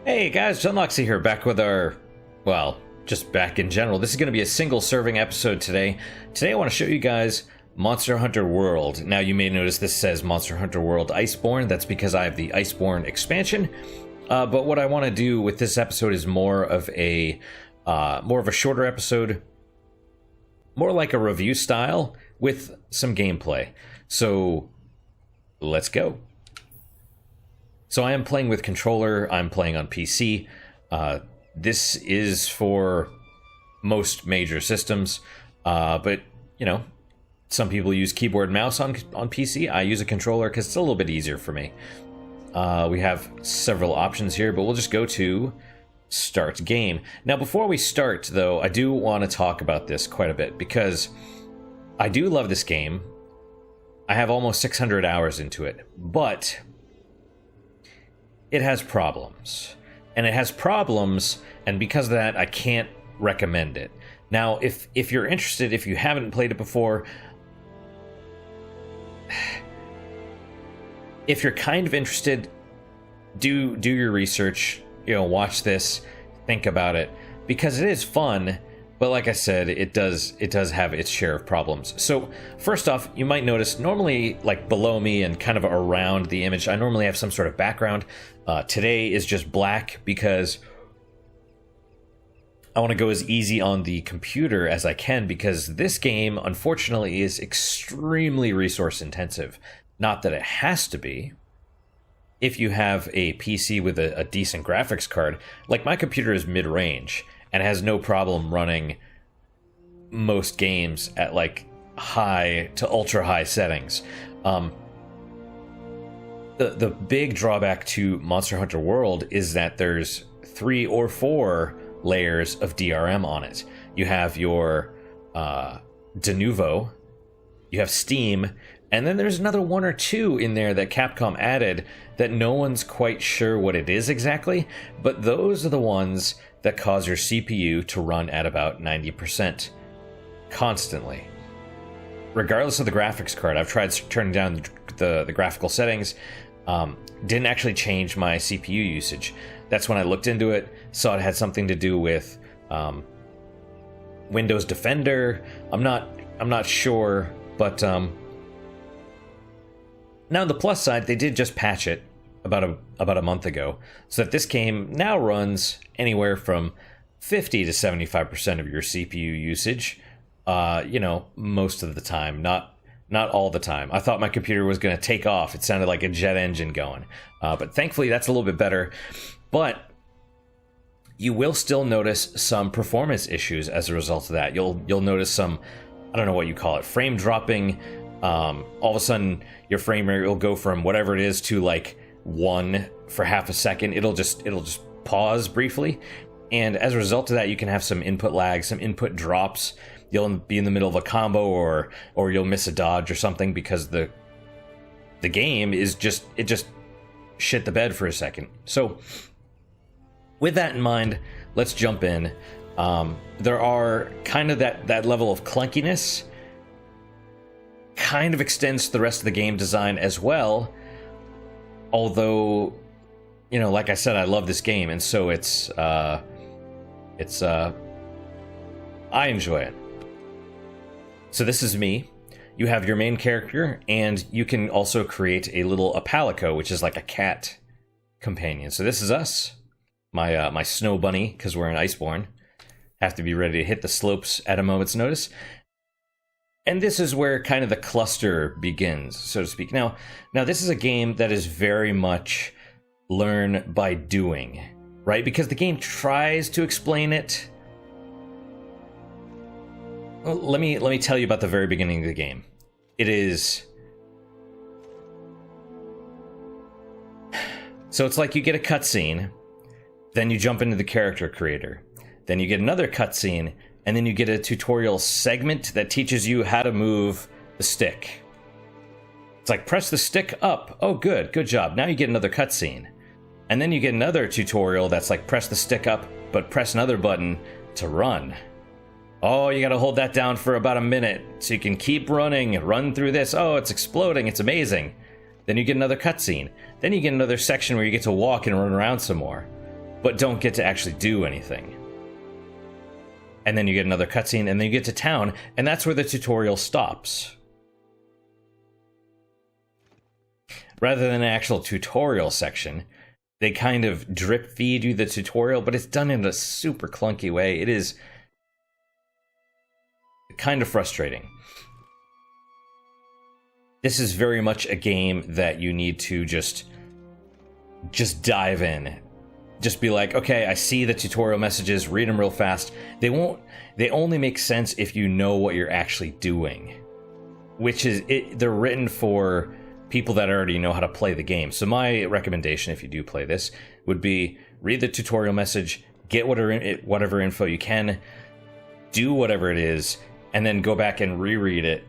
Hey guys, John Loxley here, back with our, well, just back in general. This is going to be a single serving episode today. Today I want to show you guys Monster Hunter World. Now you may notice this says Monster Hunter World Iceborne. That's because I have the Iceborne expansion. But what I want to do with this episode is more of a shorter episode, more like a review style with some gameplay. So let's go. So I am playing with controller, I'm playing on PC. This is for most major systems, but, you know, some people use keyboard and mouse on PC. I use a controller because it's a little bit easier for me. We have several options here, but we'll just go to Start Game. Now, before we start, though, I do want to talk about this quite a bit, because I do love this game. I have almost 600 hours into it, but it has problems. And it has problems, and because of that, I can't recommend it. Now, if you're interested, if you haven't played it before, if you're kind of interested, do your research, you know, watch this, think about it, because it is fun. But like I said, it does have its share of problems. So first off, you might notice normally, like below me and kind of around the image, I normally have some sort of background. Today is just black because I want to go as easy on the computer as I can, because this game, unfortunately, is extremely resource intensive. Not that it has to be. If you have a PC with a decent graphics card, like my computer is mid-range and has no problem running most games at like high to ultra high settings. The big drawback to Monster Hunter World is that there's 3 or 4 layers of DRM on it. You have your Denuvo, you have Steam, and then there's another 1 or 2 in there that Capcom added that no one's quite sure what it is exactly, but those are the ones that cause your CPU to run at about 90% constantly. Regardless of the graphics card, I've tried turning down the graphical settings, didn't actually change my CPU usage. That's when I looked into it, saw it had something to do with Windows Defender. I'm not sure, but now on the plus side, they did just patch it about a month ago, so that this game now runs anywhere from 50 to 75% of your CPU usage. You know, most of the time, not all the time. I thought my computer was going to take off. It sounded like a jet engine going, but thankfully that's a little bit better. But you will still notice some performance issues as a result of that. You'll notice some, I don't know what you call it, frame dropping. All of a sudden your frame rate will go from whatever it is to like 1 for half a second. It'll just pause briefly, and as a result of that, you can have some input lag, some input drops. You'll be in the middle of a combo, or you'll miss a dodge or something, because the game is just shit the bed for a second. So with that in mind, let's jump in. There are kind of that level of clunkiness kind of extends to the rest of the game design as well. Although, you know, like I said, I love this game, and so I enjoy it. So this is me. You have your main character, and you can also create a little Apalico, which is like a cat companion. So this is us, my snow bunny, because we're in Iceborne. Have to be ready to hit the slopes at a moment's notice. And this is where kind of the cluster begins, so to speak. Now this is a game that is very much learn by doing, right? Because the game tries to explain it. Well, let me tell you about the very beginning of the game. It is, so it's like you get a cutscene, then you jump into the character creator, then you get another cutscene, and then you get a tutorial segment that teaches you how to move the stick. It's like, press the stick up. Oh, good job. Now you get another cutscene. And then you get another tutorial that's like, press the stick up, but press another button to run. Oh, you gotta hold that down for about a minute so you can keep running, run through this. Oh, it's exploding, it's amazing. Then you get another cutscene. Then you get another section where you get to walk and run around some more. but don't get to actually do anything. And then you get another cutscene, and then you get to town, and that's where the tutorial stops. Rather than an actual tutorial section, they kind of drip feed you the tutorial, but it's done in a super clunky way. It is kind of frustrating. This is very much a game that you need to just dive in. Just be like, okay, I see the tutorial messages, read them real fast. They only make sense if you know what you're actually doing. Which is, they're written for people that already know how to play the game. So my recommendation, if you do play this, would be read the tutorial message, get whatever info you can, do whatever it is, and then go back and reread it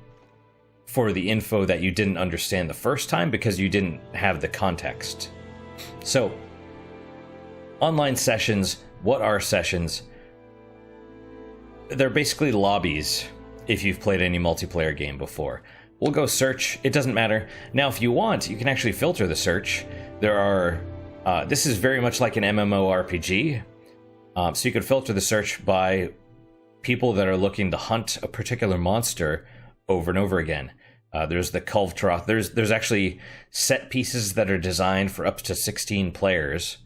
for the info that you didn't understand the first time because you didn't have the context. So, online sessions, what are sessions? They're basically lobbies if you've played any multiplayer game before. We'll go search, it doesn't matter. Now, if you want, you can actually filter the search. There are, this is very much like an MMORPG. So you can filter the search by people that are looking to hunt a particular monster over and over again. There's the Kulvtroth. There's actually set pieces that are designed for up to 16 players.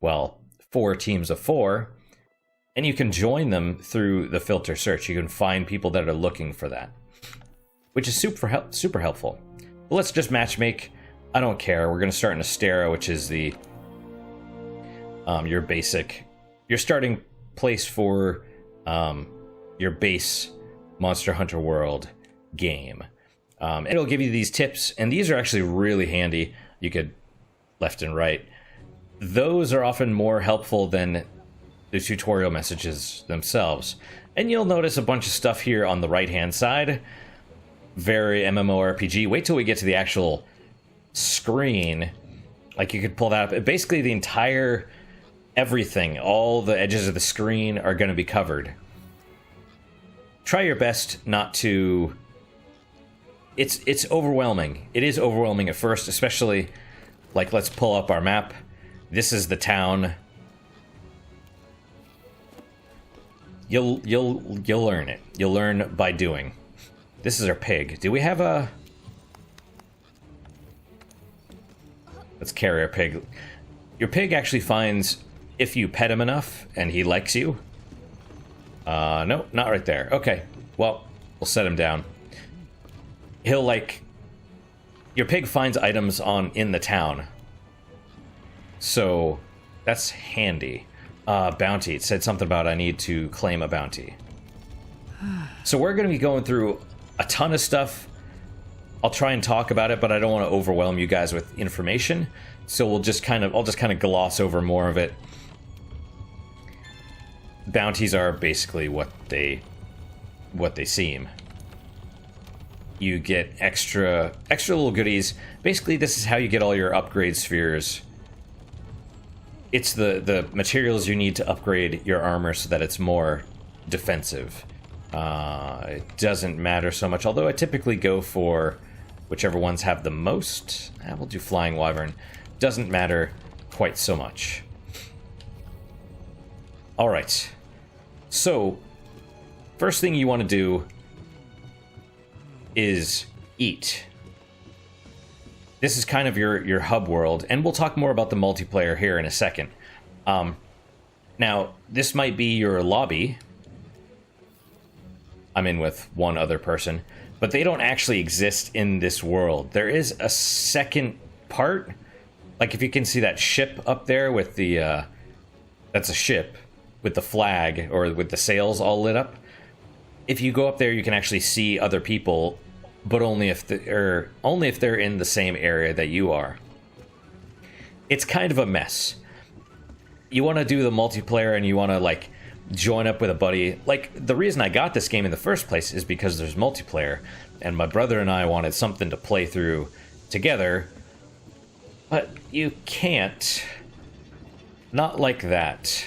Well, 4 teams of 4. And you can join them through the filter search. You can find people that are looking for that, which is super helpful. But let's just matchmake. I don't care. We're going to start in Astera, which is the your starting place for your base Monster Hunter World game. It'll give you these tips, and these are actually really handy. You could left and right. Those are often more helpful than the tutorial messages themselves. And you'll notice a bunch of stuff here on the right-hand side. Very MMORPG. Wait till we get to the actual screen. Like, you could pull that up. Basically, the entire everything, all the edges of the screen are going to be covered. Try your best not to... It's overwhelming. It is overwhelming at first, especially, like, let's pull up our map. This is the town. You'll learn it. You'll learn by doing. This is our pig. Do we have a... Let's carry our pig. Your pig actually finds, if you pet him enough and he likes you. No, not right there. Okay, well, we'll set him down. He'll, like... Your pig finds items in the town. So, that's handy. Bounty. It said something about I need to claim a bounty. So we're going to be going through a ton of stuff. I'll try and talk about it, but I don't want to overwhelm you guys with information. So I'll just kind of gloss over more of it. Bounties are basically what they seem. You get extra little goodies. Basically, this is how you get all your upgrade spheres. It's the materials you need to upgrade your armor so that it's more defensive. It doesn't matter so much, although I typically go for whichever ones have the most. We'll do Flying Wyvern. Doesn't matter quite so much. Alright. So, first thing you want to do is eat. This is kind of your hub world, and we'll talk more about the multiplayer here in a second. Now, this might be your lobby. I'm in with one other person, but they don't actually exist in this world. There is a second part. Like, if you can see that ship up there with the... that's a ship with the flag, or with the sails all lit up. If you go up there, you can actually see other people, but only if they're in the same area that you are. It's kind of a mess. You want to do the multiplayer and you want to, like, join up with a buddy. Like, the reason I got this game in the first place is because there's multiplayer, and my brother and I wanted something to play through together, but you can't. Not like that.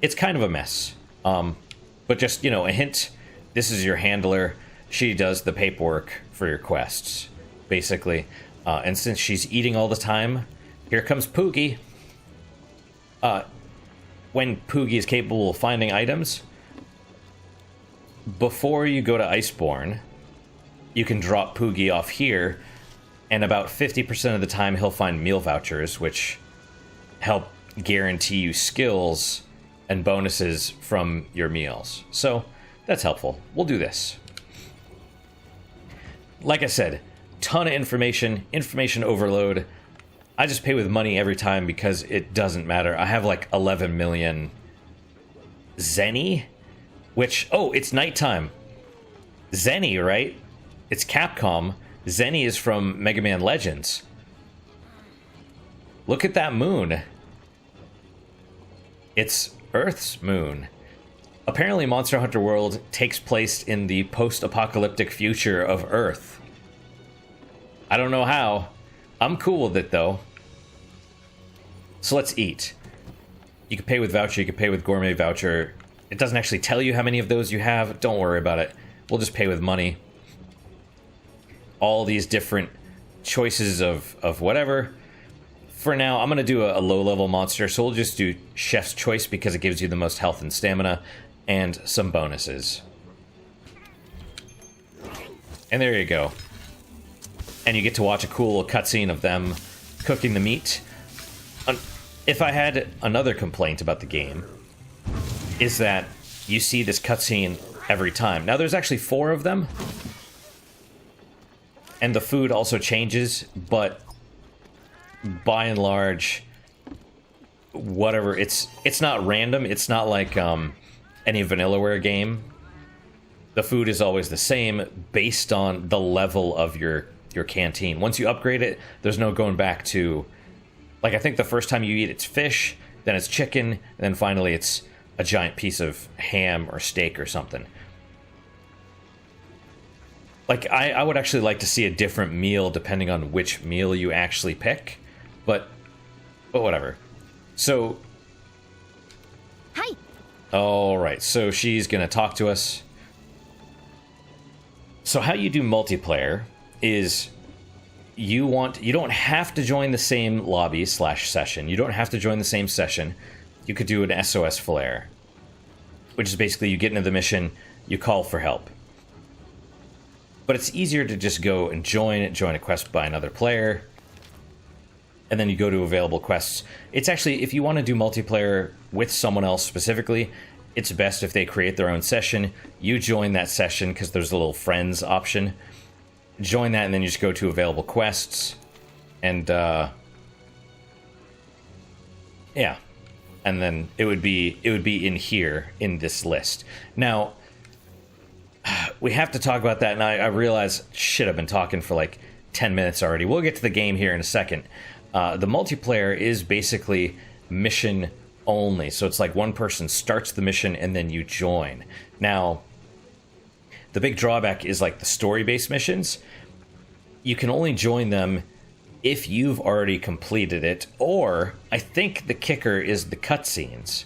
It's kind of a mess. But just, you know, a hint. This is your handler. She does the paperwork for your quests, basically. And since she's eating all the time, here comes Poogie. when Poogie is capable of finding items, before you go to Iceborne, you can drop Poogie off here, and about 50% of the time he'll find meal vouchers, which help guarantee you skills and bonuses from your meals. So that's helpful. We'll do this. Like I said, ton of information overload. I just pay with money every time because it doesn't matter. I have like 11 million Zenny, which, oh, it's nighttime. Zenny, right? It's Capcom. Zenny is from Mega Man Legends. Look at that moon. It's Earth's moon. Apparently Monster Hunter World takes place in the post-apocalyptic future of Earth. I don't know how. I'm cool with it, though. So let's eat. You can pay with voucher, you can pay with gourmet voucher. It doesn't actually tell you how many of those you have. Don't worry about it. We'll just pay with money. All these different choices of whatever. For now, I'm going to do a low-level monster, so we'll just do Chef's Choice because it gives you the most health and stamina, and some bonuses. And there you go. And you get to watch a cool little cutscene of them cooking the meat. If I had another complaint about the game, is that you see this cutscene every time. Now, there's actually 4 of them, and the food also changes, but by and large, whatever, it's not random. It's not like any Vanillaware game. The food is always the same based on the level of your canteen. Once you upgrade it, there's no going back to, like, I think the first time you eat it's fish, then it's chicken, and then finally it's a giant piece of ham or steak or something. Like, I would actually like to see a different meal depending on which meal you actually pick. But whatever. So, hi. All right. So she's gonna talk to us. So how you do multiplayer is you don't have to join the same lobby / session. You don't have to join the same session. You could do an SOS flare, which is basically you get into the mission, you call for help. But it's easier to just go and join a quest by another player. And then you go to available quests. It's actually, if you want to do multiplayer with someone else specifically, it's best if they create their own session. You join that session because there's a little friends option. Join that and then you just go to available quests. And, yeah. And then it would be in here, in this list. Now, we have to talk about that, and I realize, shit, I've been talking for like 10 minutes already. We'll get to the game here in a second. The multiplayer is basically mission only. So it's like one person starts the mission and then you join. Now, the big drawback is like the story-based missions. You can only join them if you've already completed it, or I think the kicker is the cutscenes.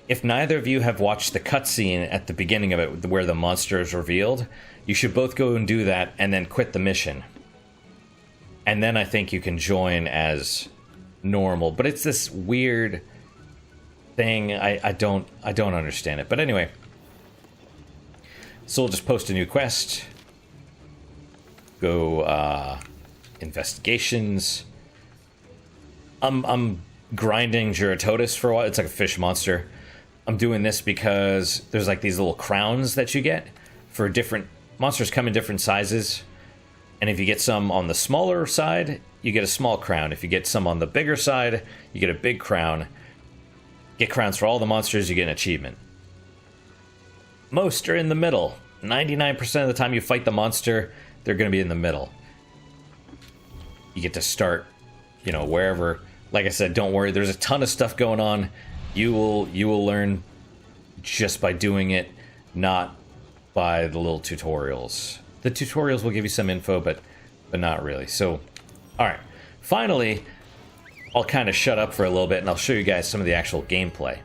If neither of you have watched the cutscene at the beginning of it where the monster is revealed, you should both go and do that and then quit the mission. And then I think you can join as normal. But it's this weird thing. I don't understand it. But anyway. So we'll just post a new quest. Go investigations. I'm grinding Juratotis for a while. It's like a fish monster. I'm doing this because there's like these little crowns that you get for different monsters, come in different sizes. And if you get some on the smaller side, you get a small crown. If you get some on the bigger side, you get a big crown. Get crowns for all the monsters, you get an achievement. Most are in the middle. 99% of the time you fight the monster, they're going to be in the middle. You get to start, wherever. Like I said, don't worry. There's a ton of stuff going on. You will learn just by doing it, not by the little tutorials. The tutorials will give you some info, but not really. So, all right. Finally, I'll kind of shut up for a little bit, and I'll show you guys some of the actual gameplay.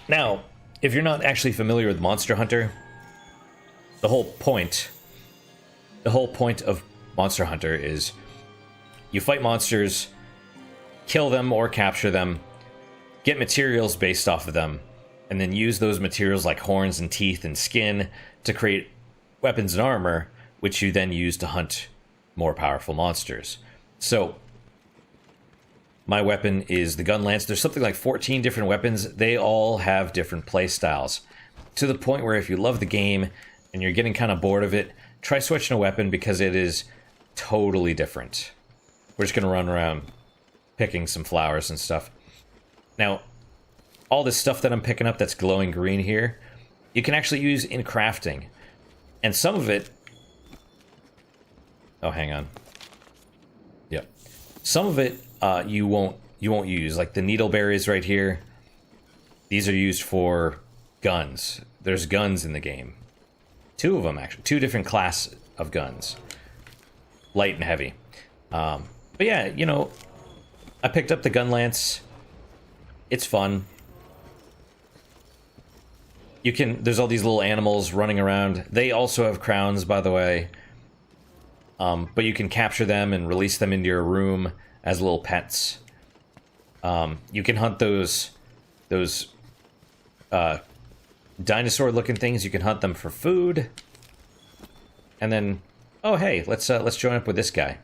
Now, if you're not actually familiar with Monster Hunter, the whole point of Monster Hunter is you fight monsters, kill them or capture them, get materials based off of them, and then use those materials like horns and teeth and skin to create weapons and armor, which you then use to hunt more powerful monsters. So my weapon is the gun lance. There's something like 14 different weapons. They all have different play styles, to the point where if you love the game and you're getting kind of bored of it, try switching a weapon because it is totally different. We're just going to run around picking some flowers and stuff. Now, all this stuff that I'm picking up that's glowing green here, you can actually use in crafting. And some of it... Oh, hang on. Yep. Some of it you won't use, like the needleberries right here. These are used for guns. There's guns in the game. 2 of them, actually. 2 different class of guns. Light and heavy. But yeah, you know, I picked up the gun lance. It's fun. You can, there's all these little animals running around. They also have crowns, by the way. But you can capture them and release them into your room as little pets. You can hunt those dinosaur-looking things. You can hunt them for food. And then, oh hey, let's join up with this guy.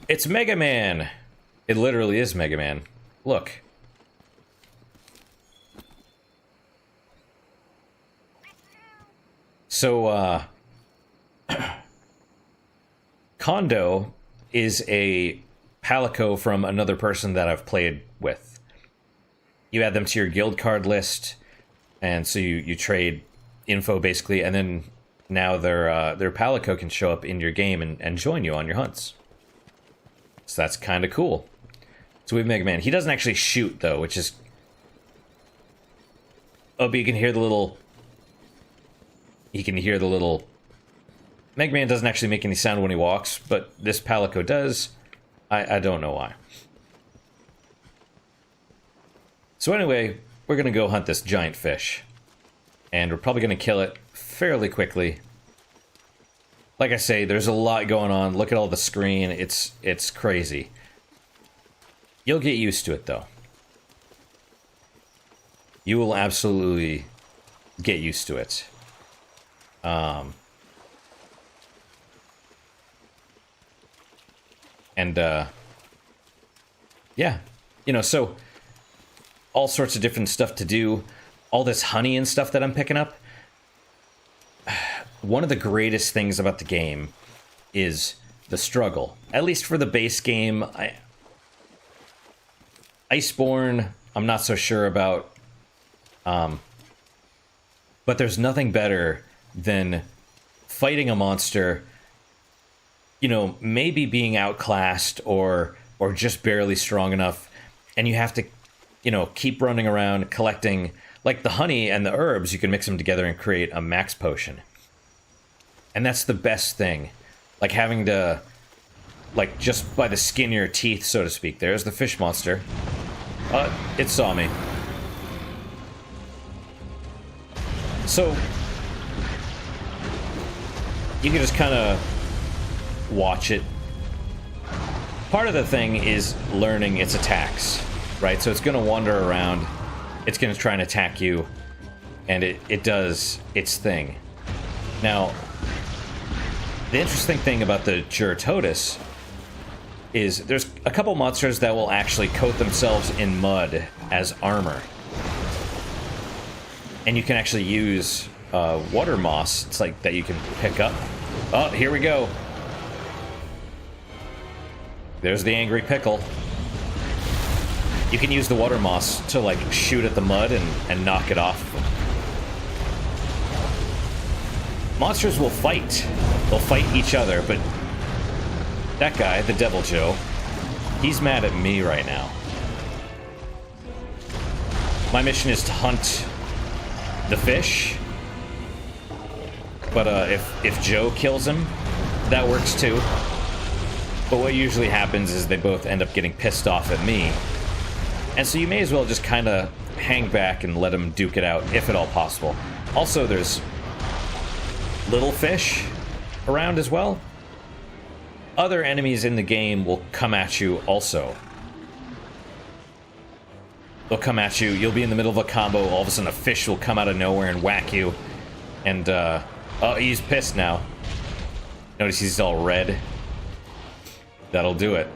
It's Mega Man. It literally is Mega Man. Look. So, Kondo is a Palico from another person that I've played with. You add them to your guild card list, and so you trade info, basically, and then now their Palico can show up in your game and join you on your hunts. So that's kind of cool. So we have Mega Man. He doesn't actually shoot, though, which is... Oh, but you can hear the little... Mega Man doesn't actually make any sound when he walks, but this Palico does. I don't know why. So anyway, we're going to go hunt this giant fish. And we're probably going to kill it fairly quickly. Like I say, there's a lot going on. Look at all the screen. It's crazy. You'll get used to it, though. You will absolutely get used to it. Yeah, you know, so all sorts of different stuff to do. All this honey and stuff that I'm picking up. One of the greatest things about the game is the struggle. At least for the base game. Iceborne, I'm not so sure about. But there's nothing better than fighting a monster, you know, maybe being outclassed or just barely strong enough, and you have to, you know, keep running around collecting, like the honey and the herbs, you can mix them together and create a max potion. And that's the best thing. Like having to, like, just by the skin of your teeth, so to speak. There's the fish monster. It saw me. So you can just kind of watch it. Part of the thing is learning its attacks, right? So it's going to wander around. It's going to try and attack you. And it does its thing. Now, the interesting thing about the Juratotus is there's a couple monsters that will actually coat themselves in mud as armor. And you can actually use water moss. It's like that you can pick up. Oh, here we go. There's the angry pickle. You can use the water moss to, like, shoot at the mud and knock it off. Monsters will fight. They'll fight each other, but that guy, the Devil Joe, he's mad at me right now. My mission is to hunt the fish, but if Joe kills him, that works too. But what usually happens is they both end up getting pissed off at me. And so you may as well just kind of hang back and let them duke it out, if at all possible. Also, there's little fish around as well, other enemies in the game will come at you also. They'll come at you, you'll be in the middle of a combo, all of a sudden a fish will come out of nowhere and whack you. And, oh, he's pissed now. Notice he's all red. That'll do it.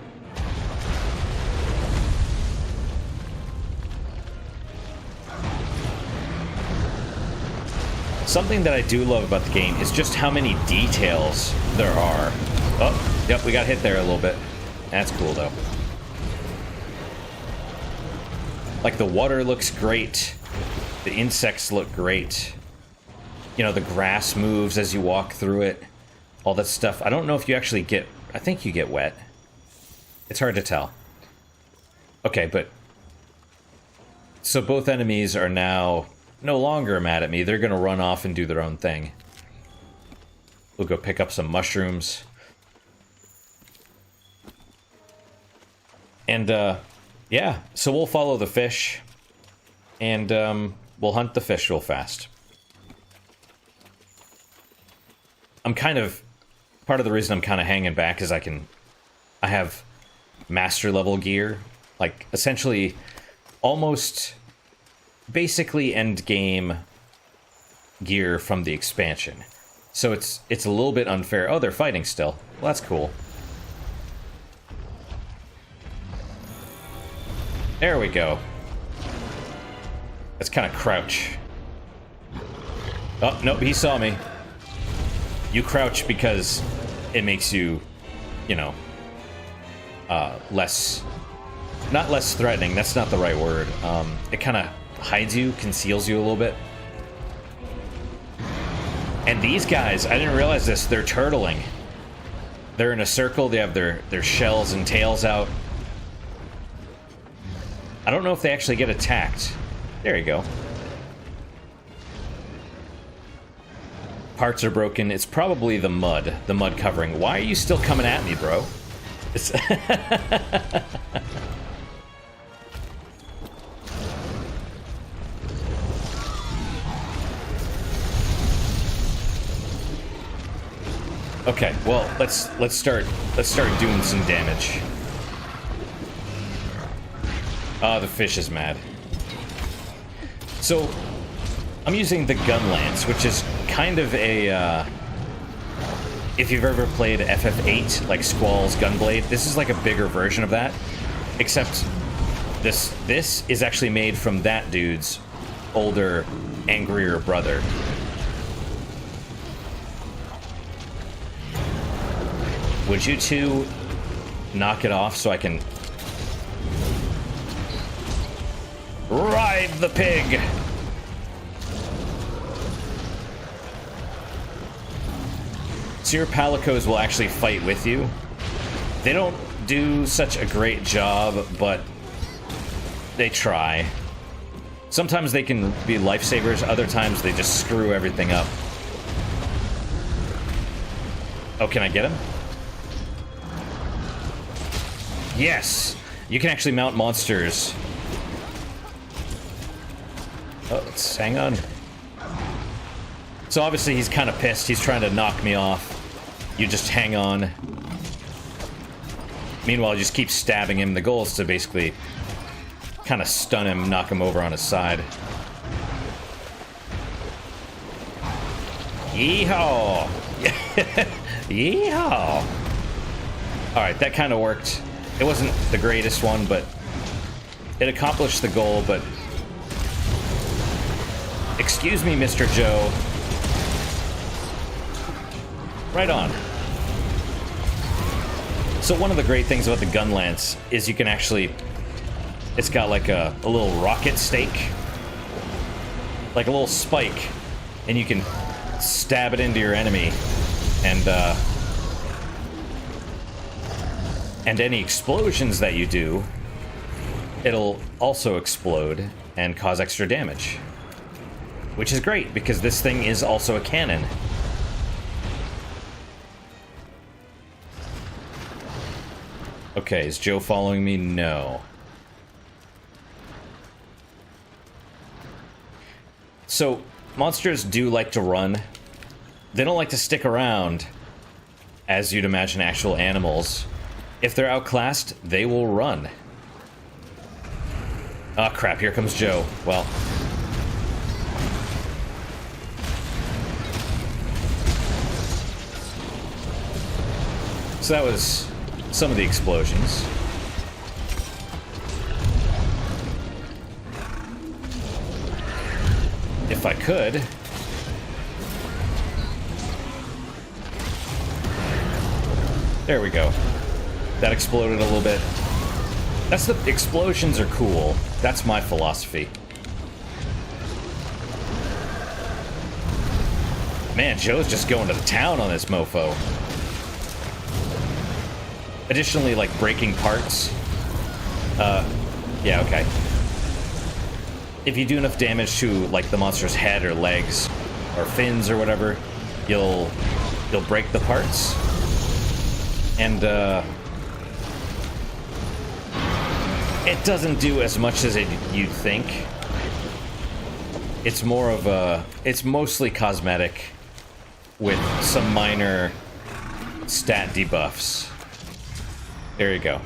Something that I do love about the game is just how many details there are. Oh, yep, we got hit there a little bit. That's cool, though. Like, the water looks great. The insects look great. You know, the grass moves as you walk through it. All that stuff. I don't know if you actually get... I think you get wet. It's hard to tell. Okay, but... So both enemies are now no longer mad at me. They're going to run off and do their own thing. We'll go pick up some mushrooms. And, yeah. So we'll follow the fish. And, we'll hunt the fish real fast. I'm kind of... Part of the reason I'm kind of hanging back is I have master level gear. Like, essentially, almost basically end game gear from the expansion. So it's a little bit unfair. Oh, they're fighting still. Well, that's cool. There we go. Let's kind of crouch. Oh, nope, he saw me. You crouch because it makes you, you know, less... Not less threatening, that's not the right word. It kind of hides you, conceals you a little bit. And these guys, I didn't realize this, they're turtling. They're in a circle, they have their shells and tails out. I don't know if they actually get attacked. There you go. Parts are broken. It's probably the mud covering. Why are you still coming at me, bro? It's okay, well, let's start doing some damage. Ah, the fish is mad. So, I'm using the gun lance, which is kind of a, if you've ever played FF8, like Squall's Gunblade, this is like a bigger version of that, except this is actually made from that dude's older, angrier brother. Would you two knock it off so I can ride the pig? So your palicos will actually fight with you. They don't do such a great job, but they try. Sometimes they can be lifesavers, other times they just screw everything up. Oh, can I get him? Yes! You can actually mount monsters. Oh, let's hang on. So obviously he's kind of pissed. He's trying to knock me off. You just hang on. Meanwhile, you just keep stabbing him. The goal is to basically kind of stun him, knock him over on his side. Yeehaw! Yeehaw! Alright, that kind of worked. It wasn't the greatest one, but it accomplished the goal, but... Excuse me, Mr. Joe. Right on. So one of the great things about the gun lance is you can actually... It's got like a little rocket stake. Like a little spike. And you can stab it into your enemy. And any explosions that you do, it'll also explode and cause extra damage. Which is great, because this thing is also a cannon. Okay, is Joe following me? No. So, monsters do like to run. They don't like to stick around, as you'd imagine actual animals. If they're outclassed, they will run. Oh crap, here comes Joe. Well. So that was some of the explosions. If I could. There we go. That exploded a little bit. That's the explosions are cool. That's my philosophy. Man, Joe's just going to the town on this mofo. Additionally, like breaking parts. Yeah, okay. If you do enough damage to like the monster's head or legs or fins or whatever, you'll break the parts. And it doesn't do as much as you'd think. It's more of a, it's mostly cosmetic with some minor stat debuffs. There you go.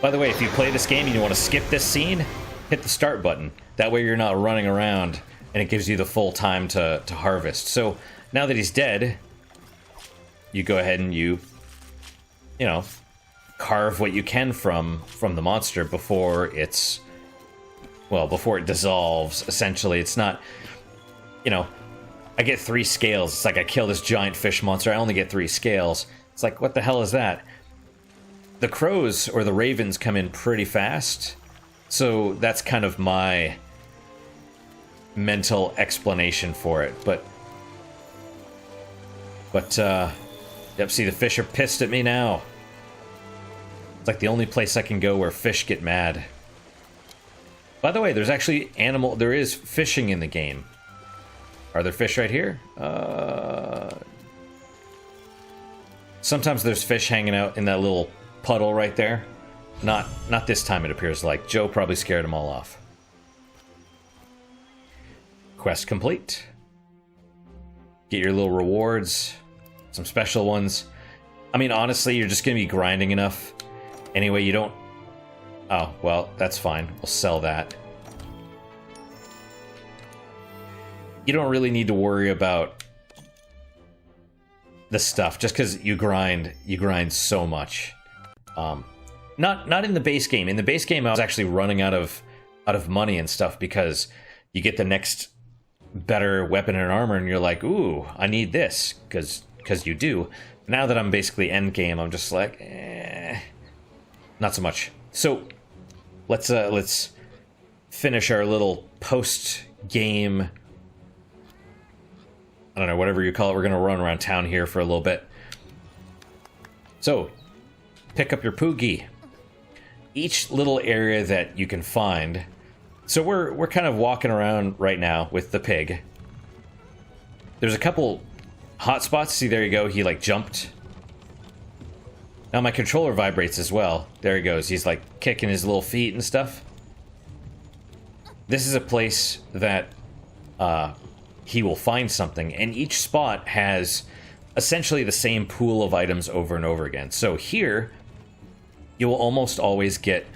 By the way, if you play this game and you want to skip this scene, hit the start button. That way you're not running around and it gives you the full time to harvest. So now that he's dead, you go ahead and you know, carve what you can from the monster before it's, well, before it dissolves, essentially. It's not, you know, I get 3 scales. It's like I kill this giant fish monster, I only get 3 scales. It's like, what the hell is that? The crows or the ravens come in pretty fast, so that's kind of my mental explanation for it. But yep, see, the fish are pissed at me now. It's like the only place I can go where fish get mad. By the way, there's actually there is fishing in the game. Are there fish right here? Sometimes there's fish hanging out in that little puddle right there. Not this time, it appears like. Joe probably scared them all off. Quest complete. Get your little rewards. Some special ones. I mean, honestly, you're just going to be grinding enough. Anyway, you don't... Oh, well, that's fine. We'll sell that. You don't really need to worry about the stuff, just because you grind so much. Not in the base game. In the base game, I was actually running out of money and stuff because you get the next better weapon and armor, and you're like, ooh, I need this, because you do. Now that I'm basically end game, I'm just like, not so much. So let's finish our little post game. I don't know, whatever you call it. We're gonna run around town here for a little bit. So, pick up your Poogie. Each little area that you can find. So we're kind of walking around right now with the pig. There's a couple hot spots. See, there you go. He like jumped. Now my controller vibrates as well. There he goes. He's like kicking his little feet and stuff. This is a place that he will find something, and each spot has essentially the same pool of items over and over again. So here, you will almost always get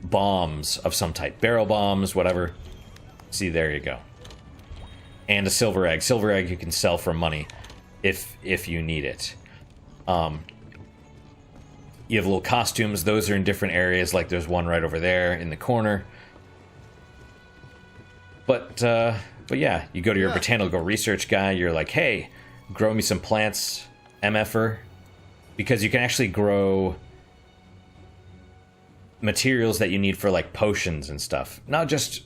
bombs of some type. Barrel bombs, whatever. See, there you go. And a silver egg. Silver egg you can sell for money if you need it. You have little costumes. Those are in different areas. Like there's one right over there in the corner. But yeah, you go to your botanical research guy. You're like, hey, grow me some plants, MFer. Because you can actually grow materials that you need for like potions and stuff. Not just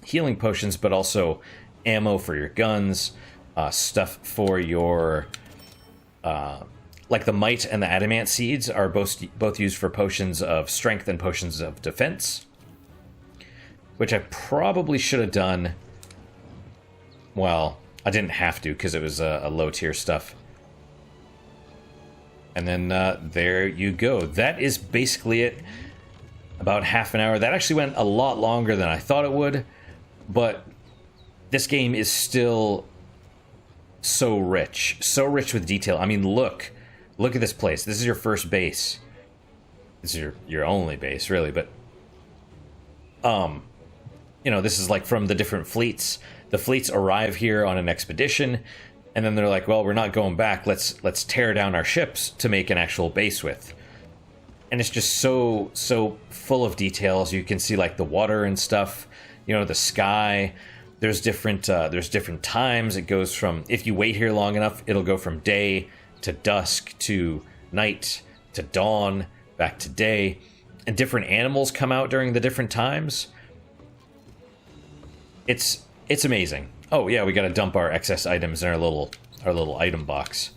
healing potions, but also ammo for your guns, stuff for your like the might and the adamant seeds are both used for potions of strength and potions of defense, which I probably should have done. Well, I didn't have to because it was a low tier stuff. And then there you go. That is basically it. About half an hour. That actually went a lot longer than I thought it would. But this game is still so rich with detail. I mean, look at this place. This is your first base. This is your only base, really, but you know, this is like from the different fleets. The fleets arrive here on an expedition, and then they're like, well, we're not going back. Let's tear down our ships to make an actual base with. And it's just so full of details. You can see like the water and stuff, you know, the sky. There's different times. It goes from, if you wait here long enough, it'll go from day to dusk to night to dawn, back to day. And different animals come out during the different times. It's amazing. Oh yeah, we got to dump our excess items in our little item box.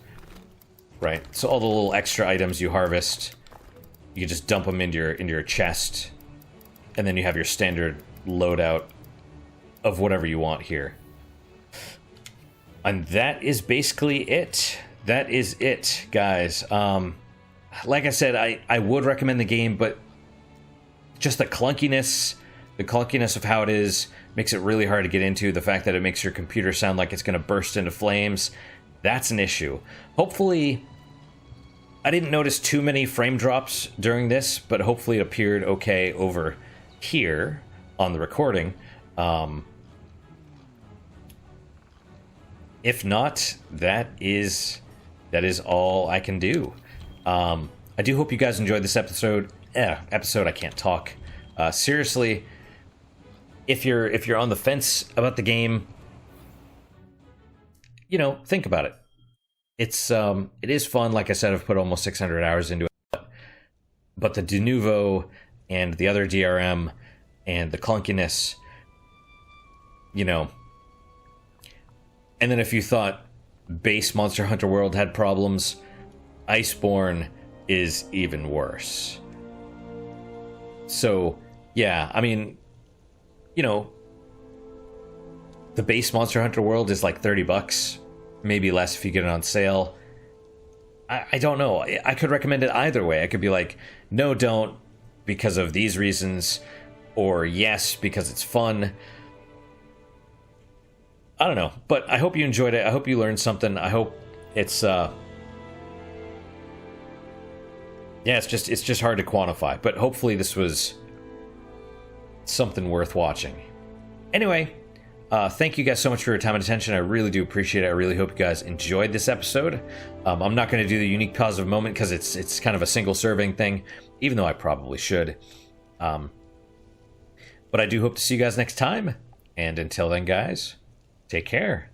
Right. So all the little extra items you harvest, you just dump them into your chest, and then you have your standard loadout of whatever you want here. And that is basically it. That is it, guys. Like I said, I would recommend the game, but just the clunkiness of how it is makes it really hard to get into. The fact that it makes your computer sound like it's going to burst into flames, that's an issue. Hopefully, I didn't notice too many frame drops during this, but hopefully it appeared okay over here on the recording. If not, that is all I can do. I do hope you guys enjoyed this episode. I can't talk. Seriously, if you're on the fence about the game, you know, think about it. It is fun. Like I said, I've put almost 600 hours into it. But the de novo and the other DRM and the clunkiness, you know. And then if you thought base Monster Hunter World had problems, Iceborne is even worse. So, yeah, I mean, you know, the base Monster Hunter World is like $30, maybe less if you get it on sale. I don't know. I could recommend it either way. I could be like, no, don't, because of these reasons, or yes, because it's fun. I don't know, but I hope you enjoyed it. I hope you learned something. I hope it's it's just hard to quantify, but hopefully this was something worth watching. Anyway, thank you guys so much for your time and attention. I really do appreciate it. I really hope you guys enjoyed this episode. I'm not going to do the unique positive moment because it's kind of a single serving thing, even though I probably should. But I do hope to see you guys next time. And until then, guys, take care.